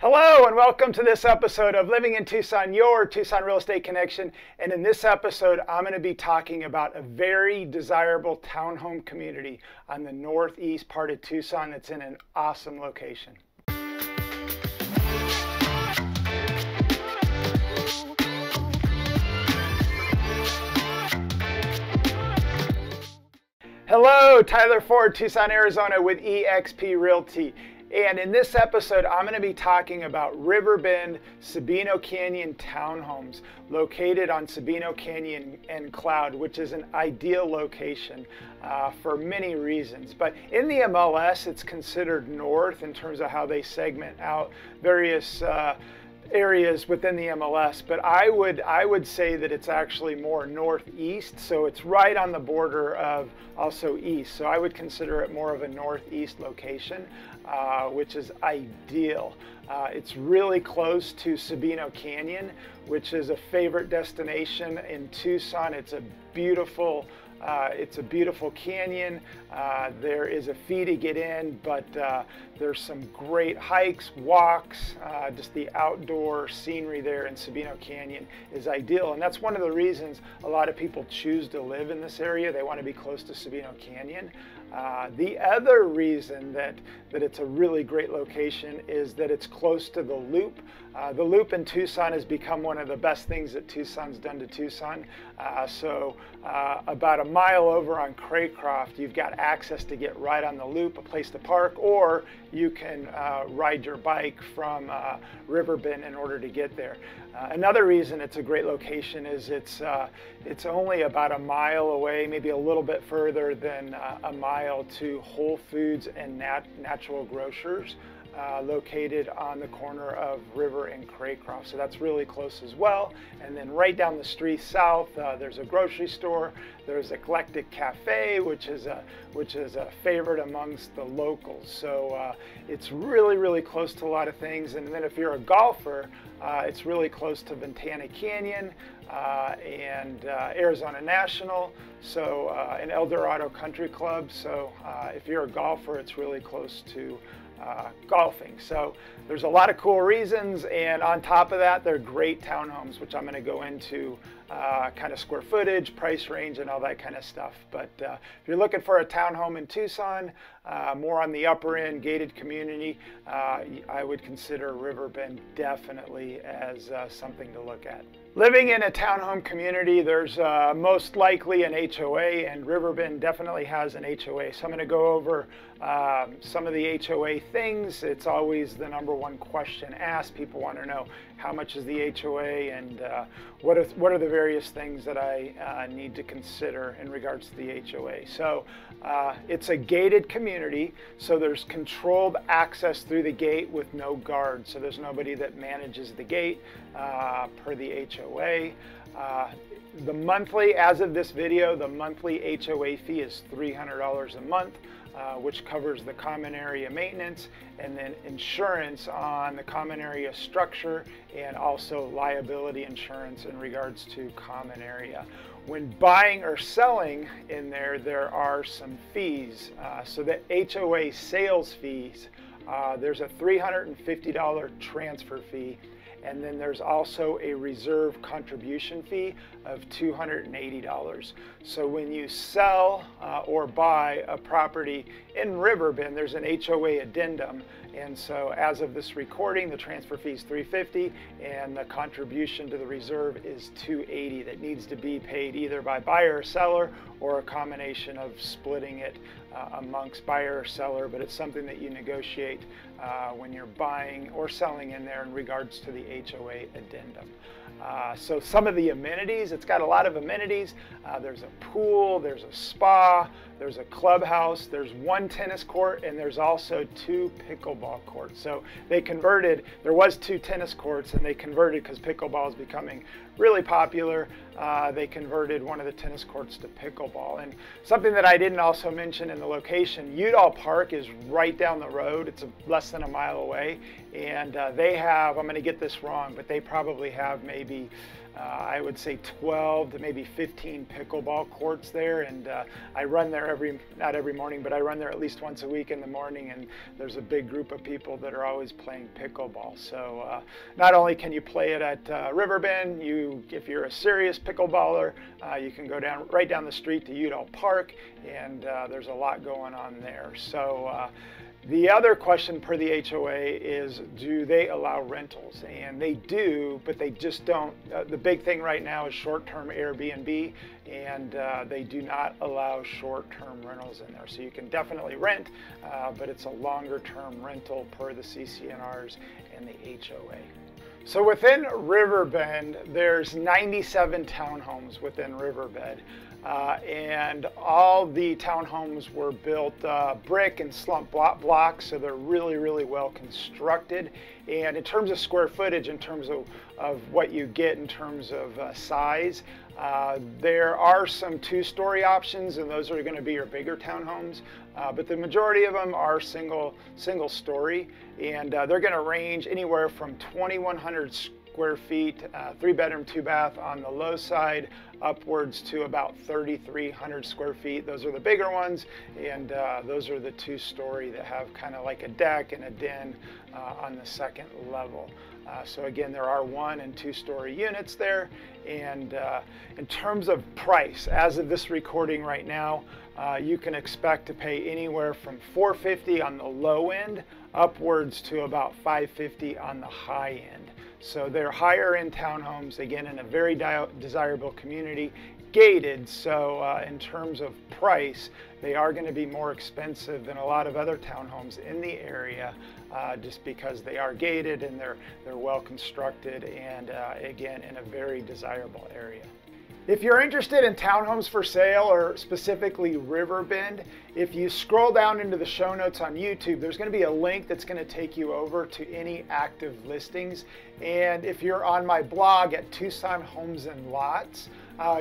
Hello and welcome to this episode of Living in Tucson, your Tucson Real Estate Connection. And in this episode, I'm going to be talking about a very desirable townhome community on the northeast part of Tucson that's in an awesome location. Hello, Tyler Ford, Tucson, Arizona with eXp Realty. And in this episode, I'm going to be talking about Riverbend Sabino Canyon Townhomes located on Sabino Canyon and Cloud, which is an ideal location for many reasons. But in the MLS, it's considered north in terms of how they segment out various areas within the MLS, but I would say that it's actually more northeast, so it's right on the border of also east. So I would consider it more of a northeast location, which is ideal. It's really close to Sabino Canyon, which is a favorite destination in Tucson. It's a beautiful canyon. There is a fee to get in, but there's some great hikes, walks, just the outdoor scenery there in Sabino Canyon is ideal. And that's one of the reasons a lot of people choose to live in this area. They want to be close to Sabino Canyon. The other reason that it's a really great location is that it's close to the Loop. The Loop in Tucson has become one of the best things that Tucson's done to Tucson. About a mile over on Craycroft, you've got access to get right on the Loop, a place to park, or you can ride your bike from Riverbend in order to get there. Another reason it's a great location is it's only about a mile away, maybe a little bit further than a mile to Whole Foods and Natural Grocers, located on the corner of River and Craycroft. So that's really close as well. And then right down the street south, there's a grocery store. There's Eclectic Cafe, which is a favorite amongst the locals. So it's really close to a lot of things. And then if you're a golfer, it's really close to Ventana Canyon and Arizona National, so and El Dorado Country Club. So if you're a golfer, it's really close to golfing. So there's a lot of cool reasons, and on top of that, they're great townhomes, which I'm going to go into kind of square footage, price range, and all that kind of stuff. But if you're looking for a townhome in Tucson, more on the upper end, gated community, I would consider Riverbend definitely as something to look at. Living in a townhome community, there's most likely an HOA, and Riverbend definitely has an HOA. So I'm going to go over some of the HOA things. It's always the number one question asked. People want to know how much is the HOA and what are the various things that I need to consider in regards to the HOA. So it's a gated community, so there's controlled access through the gate with no guards. So there's nobody that manages the gate per the HOA. The monthly, as of this video, the monthly HOA fee is $300 a month, which covers the common area maintenance and then insurance on the common area structure and also liability insurance in regards to common area. When buying or selling in there are some fees. So the HOA sales fees, there's a $350 transfer fee. And then there's also a reserve contribution fee of $280. So when you sell or buy a property in Riverbend, there's an HOA addendum. And so as of this recording, the transfer fee is $350 and the contribution to the reserve is $280 that needs to be paid either by buyer or seller or a combination of splitting it amongst buyer or seller, but it's something that you negotiate when you're buying or selling in there in regards to the HOA addendum. So some of the amenities, it's got a lot of amenities. There's a pool, there's a spa, there's a clubhouse, there's one tennis court, and there's also 2 pickleball courts. So they converted, there was 2 tennis courts and they converted because pickleball is becoming really popular. They converted one of the tennis courts to pickleball. And something that I didn't also mention in the location, Udal Park is right down the road. It's less than a mile away, and they have, I'm going to get this wrong, but they probably have maybe I would say 12 to maybe 15 pickleball courts there, and I run there not every morning, but I run there at least once a week in the morning, and there's a big group of people that are always playing pickleball. So not only can you play it at Riverbend, if you're a serious pickleballer, you can go right down the street to Udal Park, and there's a lot going on there. So the other question per the HOA is, do they allow rentals? And they do, but they just don't. The big thing right now is short-term Airbnb, and they do not allow short-term rentals in there. So you can definitely rent, but it's a longer-term rental per the CCNRs and the HOA. So within Riverbend, there's 97 townhomes within Riverbend. And all the townhomes were built brick and slump blocks, so they're really, really well constructed. And in terms of square footage, in terms of what you get in terms of size, there are some two-story options, and those are going to be your bigger townhomes. But the majority of them are single story, and they're going to range anywhere from 2,100 square feet, 3-bedroom, 2-bath on the low side, upwards to about 3,300 square feet. Those are the bigger ones, and those are the two-story that have kind of like a deck and a den on the second level. So again, there are 1- and 2-story units there. And in terms of price, as of this recording right now, you can expect to pay anywhere from $450 on the low end upwards to about $550 on the high end. So they're higher end townhomes, again, in a very desirable community, gated. So in terms of price, they are going to be more expensive than a lot of other townhomes in the area, just because they are gated and they're well constructed, and again, in a very desirable area. If you're interested in townhomes for sale, or specifically Riverbend, if you scroll down into the show notes on YouTube, there's going to be a link that's going to take you over to any active listings. And if you're on my blog at Tucson Homes and Lots,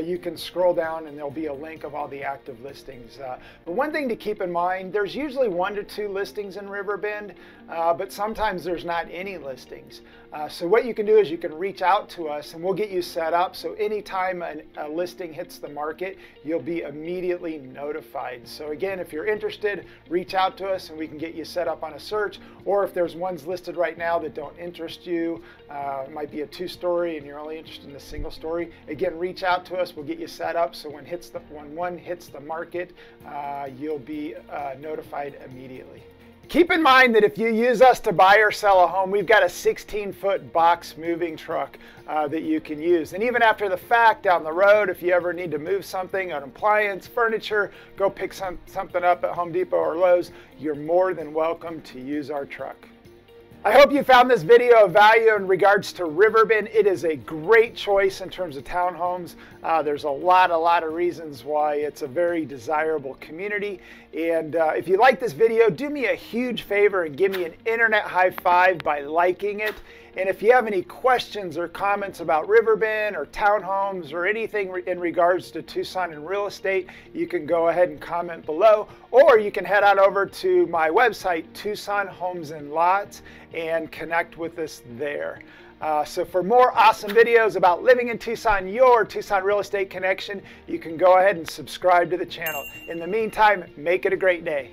you can scroll down and there'll be a link of all the active listings. But one thing to keep in mind, there's usually 1 to 2 listings in Riverbend, but sometimes there's not any listings. So what you can do is you can reach out to us and we'll get you set up. So anytime a listing hits the market, you'll be immediately notified. So again, if you're interested, reach out to us and we can get you set up on a search. Or if there's ones listed right now that don't interest you, it might be a 2-story and you're only interested in a single story, again, reach out to us. We'll get you set up so when one hits the market, you'll be notified immediately. Keep in mind that if you use us to buy or sell a home, we've got a 16-foot box moving truck that you can use. And even after the fact, down the road, if you ever need to move something, an appliance, furniture, go pick something up at Home Depot or Lowe's, you're more than welcome to use our truck. I hope you found this video of value in regards to Riverbend. It is a great choice in terms of townhomes. There's a lot of reasons why it's a very desirable community. And if you like this video, do me a huge favor and give me an internet high five by liking it. And if you have any questions or comments about Riverbend or townhomes or anything in regards to Tucson and real estate, you can go ahead and comment below, or you can head on over to my website, Tucson Homes and Lots, and connect with us there. So for more awesome videos about living in Tucson, your Tucson real estate connection, you can go ahead and subscribe to the channel. In the meantime, make it a great day.